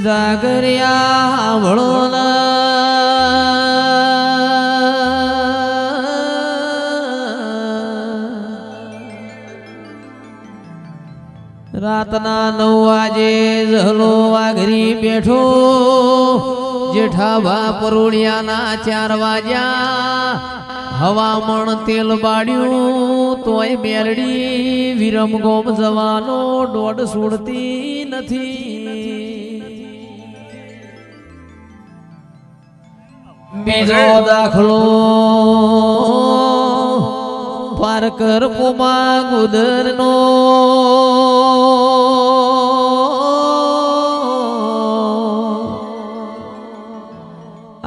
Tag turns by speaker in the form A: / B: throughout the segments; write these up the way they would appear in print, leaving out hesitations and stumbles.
A: જાગરિયા વળો રાતના 9 વાગે ઝહલો વાઘરી બેઠો જેઠાભા પરોડિયાના 4 વાગ્યા હવામણ તેલ બાડ્યું તોય મેરડી વિરમ ગોમ જવાનો દોડ છોડતી નથી. બીજો દાખલો પારકર પુમા ગુદરનો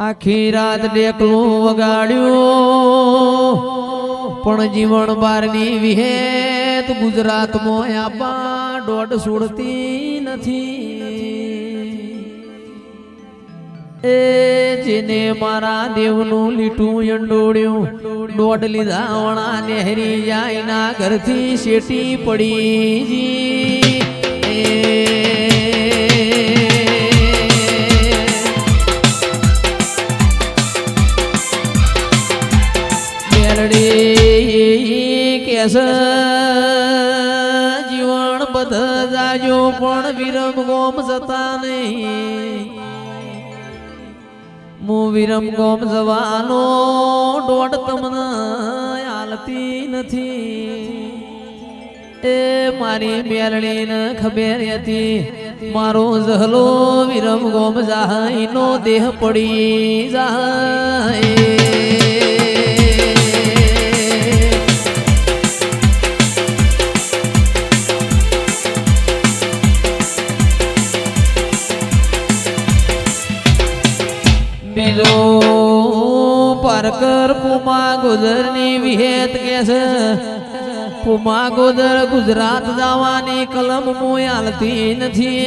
A: આખી રાત ડેકલું વગાડ્યું પણ જીવન બારની વિહેત ગુજરાતમાં આપા દોડ છોડતી નથી. એ જેને મારા દેવનું લીટું અંડોડ્યું દોડ લીધા વણા નહેરી જાય ના ઘરથી શેટી પડી કેસ જીવન બધા જાજો પણ વિરમ ગોમ જતા નહીં. હું વિરમ ગોમ જવાનો દોડ તમને હાલતી નથી. એ મારી મેલડીને ખબર હતી મારો ઝહલો વિરમ ગોમ જાય નો દેહ પડી જાય. બીજો પારકર પુમા ગોદરની વિહેત કે છે પુમા ગોદર ગુજરાત જવાની કલમ મુય હાલતી નથી.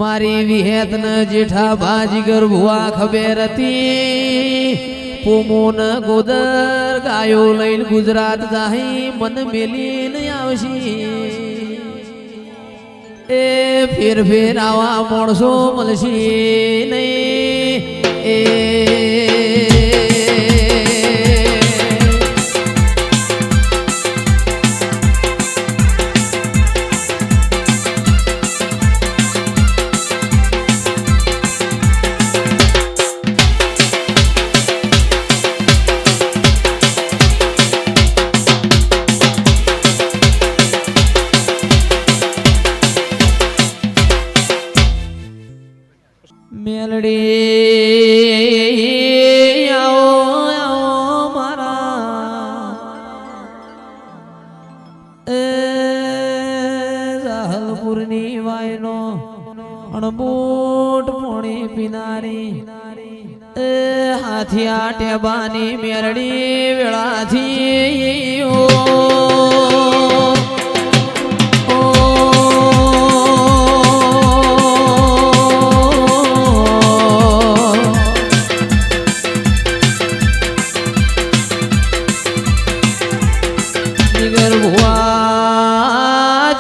A: મારી વિહેત ને જેઠા ભાજી ગરભુઆ ખબર હતી પુમોન ગોદર ગાયો લઈને ગુજરાત જાહી મન મેલીને આવશી. એ ફેર ફેર આવા માણસો મળશે નહીં. મેલડી આવો મારા જાહલપુરની વાયનો અણબોટ પોણી પીનારી હાથિયા ટેબાની મેલડી વેળાથી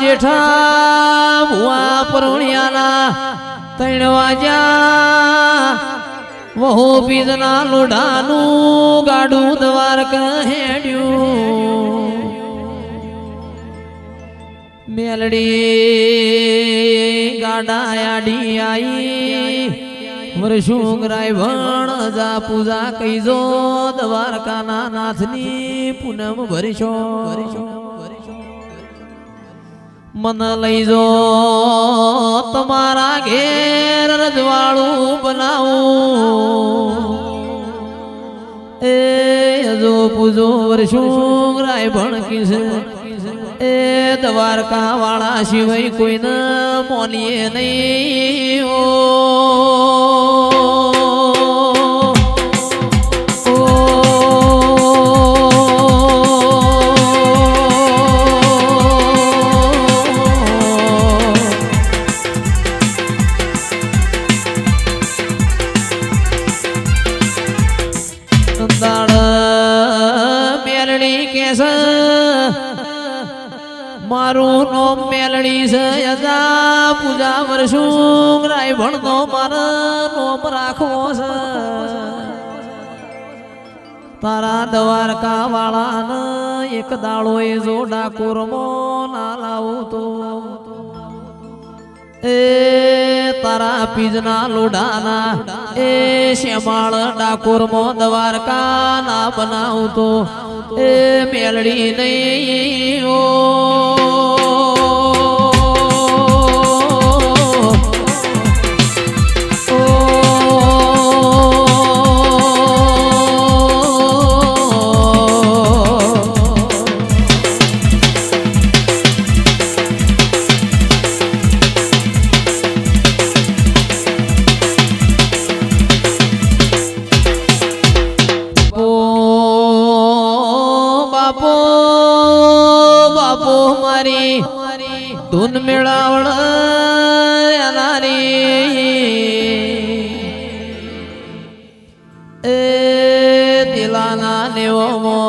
A: જેઠા ભુવા પરોણિયાના 3 વાગ્યા વહુ બીજના લોઢાનું ગાડું દ્વારકા હેડ્યું. મેલડી ગાડા આડી આઈ વર્ષુંગરાય ભણ જા પૂજા કઈજો દ્વારકાના નાથની પૂનમ ભરીશો મન લઈ જો તમારા ઘેર રજવાડું બનાવું. એ જો પૂજો વર્ષું રાય ભણકી છે એ દ્વારકા વાળા સિવાય કોઈને મોનીએ નહીં. છે મારું નોમ મેલડી છે યજા પૂજા વર્ષું રાય ભણતો મારા નોમ રાખવો છે તારા દ્વારકા વાળાને એક દાડો એ જો ડાકોરમો ના લાવું તો એ તારા પીજના લોઢાના એ શ્યામાળ ડાકોરમો દ્વારકા ના બનાવતો એ મેલડી નહીં ઓ ધૂન મેળાવણ એ દિલાના નેવમો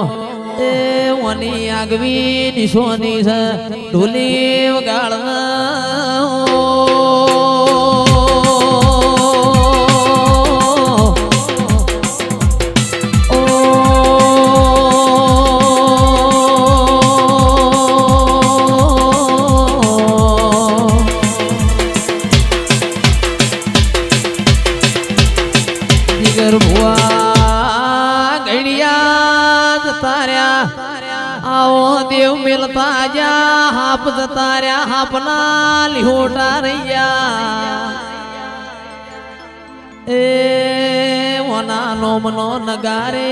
A: એ ઓની આગવી નિશોની છે ઢોલી વગાડ દેવ મિલતા જા હાપ જતા રહ્યા હાપના લીહોટા રૈયા એ ઓના નોમનો નગારે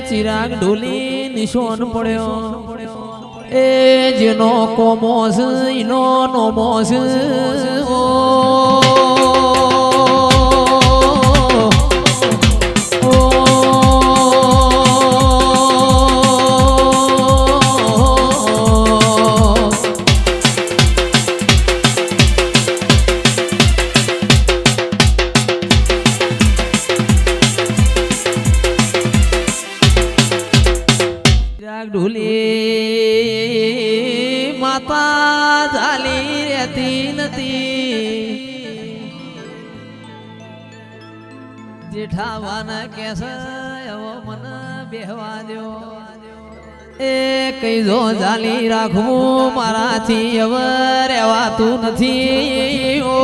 A: ચિરાગ ઢોલી નિશોન પડ્યો એ જેનો કોમોસ ઈનો નોમોસ ઓ ઢોલી માતા ઝાલી રહેતી નથી જેઠાવાના કેસે એવો મને બેહવા દો એ કઈ જો ઝાલી રાખવું મારાથી હવે રહેવાતું નથી ઓ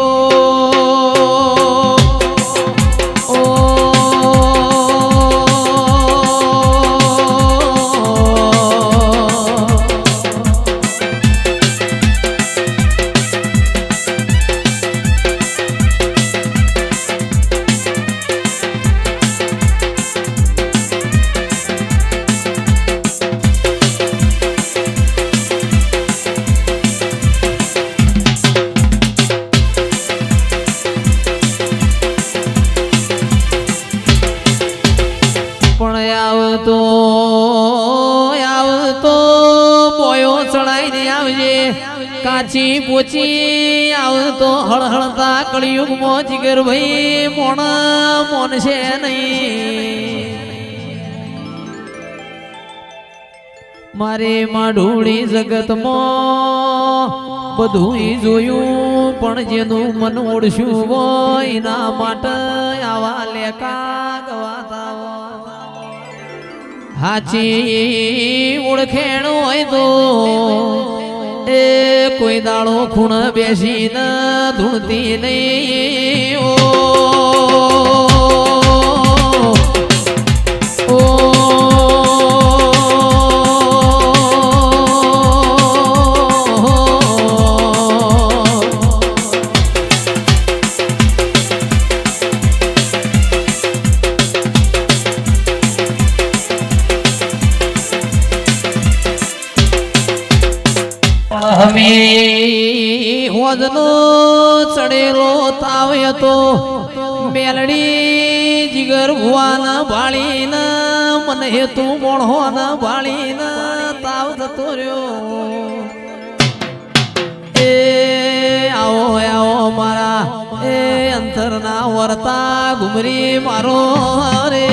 A: કાચી પોચી આવતો હળહળતા કળિયુગમાં જીગર ભાઈ મોણ મોનશે નહીં મારે માઢોળી જગતમાં બધું જોયું પણ જેનું મન ઓળશું હોય એના માટે આવા લેખા ગવાતા હાચી ઓળખેણ હોય તો એ કોઈ દાડો ખૂણ બેસીને ધૂણતી નહીં ઓ હોજનો ચડેલો તાવ્ય તો મેલડી જીગર ભુવાના ભાળીના મને હેતુ મોણહોના ભાળીના તાવ થતો રહ્યો એ આવો આવો મારા એ અંતરના વર્તા ઘુમરી મારો રે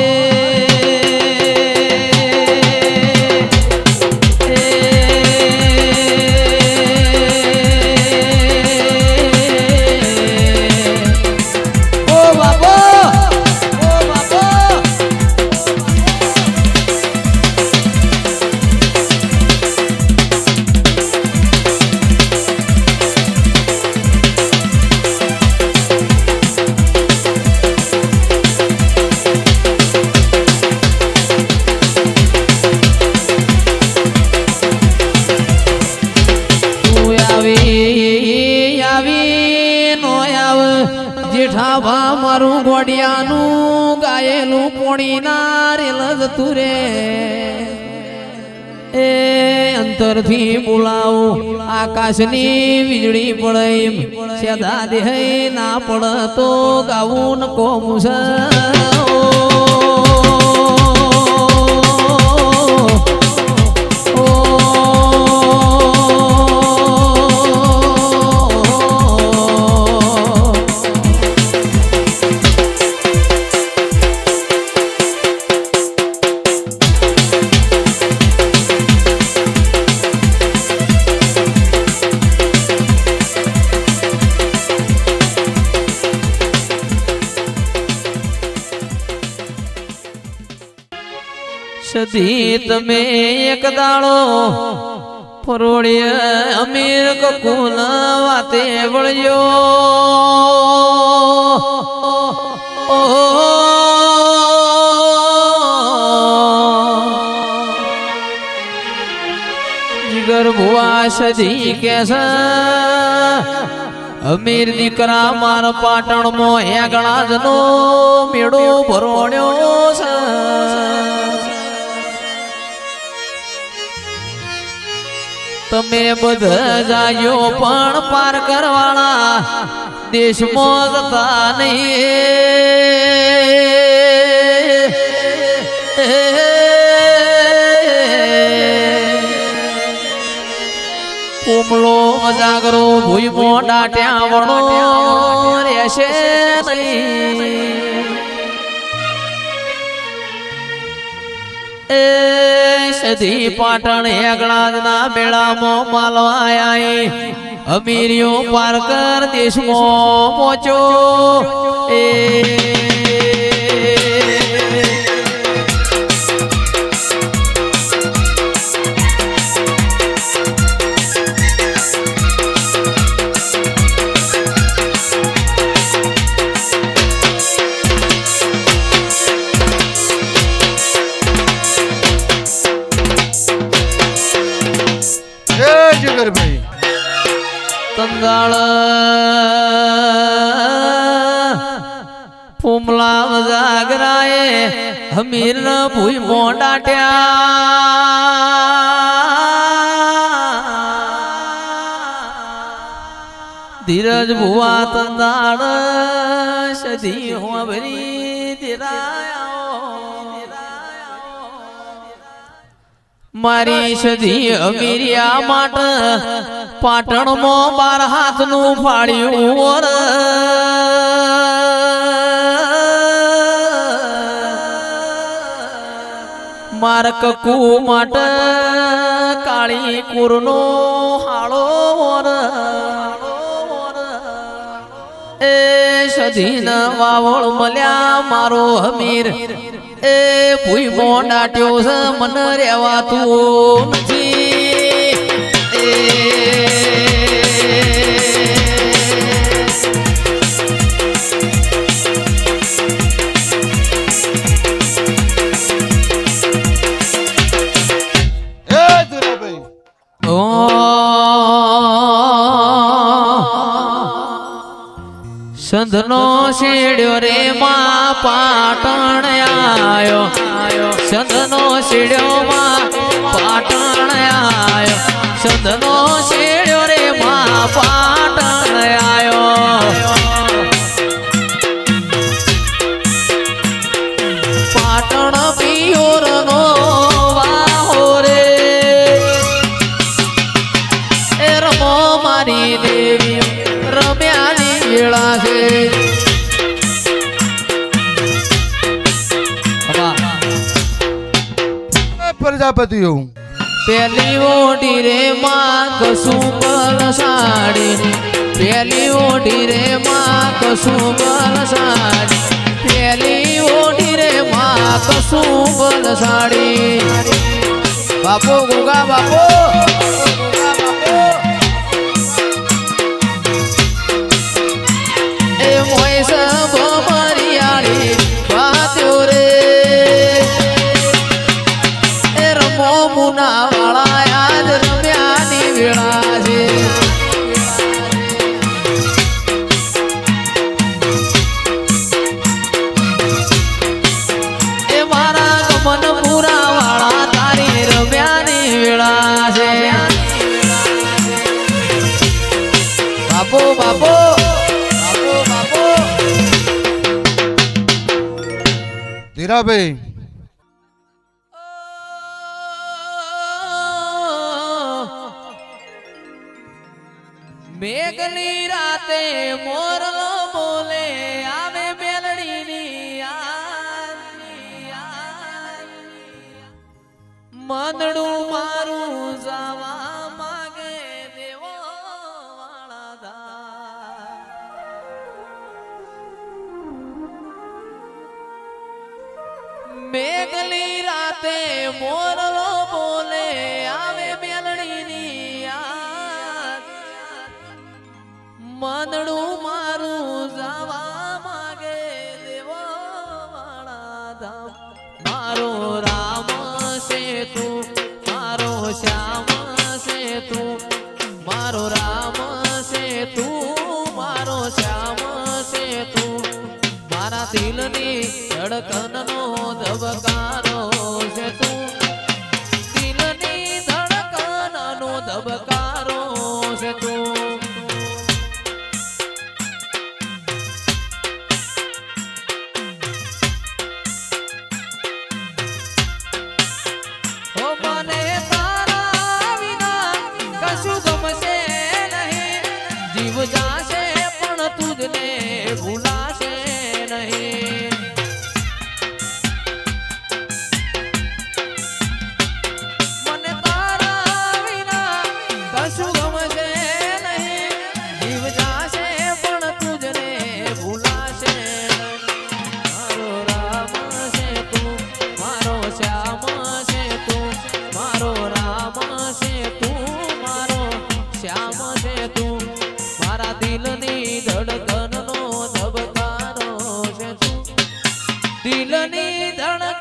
A: મારું ગોડિયાનું ગાયેલું પોણી ના રેલ જતું રે એ અંતરથી બોલાવો આકાશની વીજળી પડે સેદા દેહ ના પડ તો ગાવું ન કોમું છે સદી તમે એક દાડો પરોળીએ અમીર કુલ વાતે વળ્યો જીગર ભુવા સદી કેસે અમીર દીકરા માર પાટણમાં હેગણા જનો મેળો ભરોડ્યો છે તમે બધા જાયો પણ પાર કરવાના દેશમાં જતા નહીં કુમલો અજાગરો ભૂઈમો ડાટ્યા વણો રહેશે નહીં એ સદી પાટણ હેગણાના મેળામાં માલવાયા અમીરિયો પારકર દેશમાં પહોંચ્યો એ તંગાળ ફૂમલા જાગરાએ હમીર ભૂઈ મોડાટ્યા ધીરજ ભુવા તંગાળ સદી હોવરી મારી સદી અમીરિયા માટે પાટણમાં 12 હાથનું ફાળ્યું માર કકુ માટે કાળી કુરનો હાળો એ સદીના વાવળ મળ્યા મારો હમીર એ ભૂઈ મોડાટ્યો છે મન રહેવાતું નથી સંધનો શેડ્યો રે માં પાટણ આયો સંધનો શેડ્યો માં પાટણ આયો સંધનો શેડ્યો રે માં પાટણ આયો પાટણ પિયોર નો વાહો રે એ રમો મારી દેવી રમ્યાની વેળા છે
B: પ્રજાપતિ
A: પેલી ઓઢી રે માં કસુંબલ સાડી પેલી ઓઢી રે માં કસુંબલ સાડી પેલી ઓઢી રે માં કસુંબલ સાડી બાપો ગોગા બાપો એ મોઈસ બમરિયાળી વાત્યો રે એ રમો મુના વાળા યાદ રમ્યાની વેળા છે
B: ધીરાભાઈ
A: મેઘની રાતે મોરલો બોલે આવે મેલડીની મનડું મારું જવા માગે દેવો વાળા ધા મેઘની રાતે મોરલો બોલે આવે મેલડીની મનડું મારું જવા માગે દેવો વાળા ધામ મારો રામ છે તું મારો શ્યામ છે તું મારો રામ છે તું મારો શ્યામ છે તું મારા દિલની ધડકનનો ધબકારો છે તું દિલની ધડકનનો ધબકારો છે તું જીવ જાશે પણ તુજને ભૂલાશે નહીં મને તારા વિના કશું ગમશે નહીં જીવ જાશે પણ તુજને ભૂલાશે મારો રામ છે તું મારો શ્યામ છે તું મારો રામ છે તું મારો શ્યામ છે તું મારા દિલની ધડકનનો ધબકારો છે તું દિલની ધડકન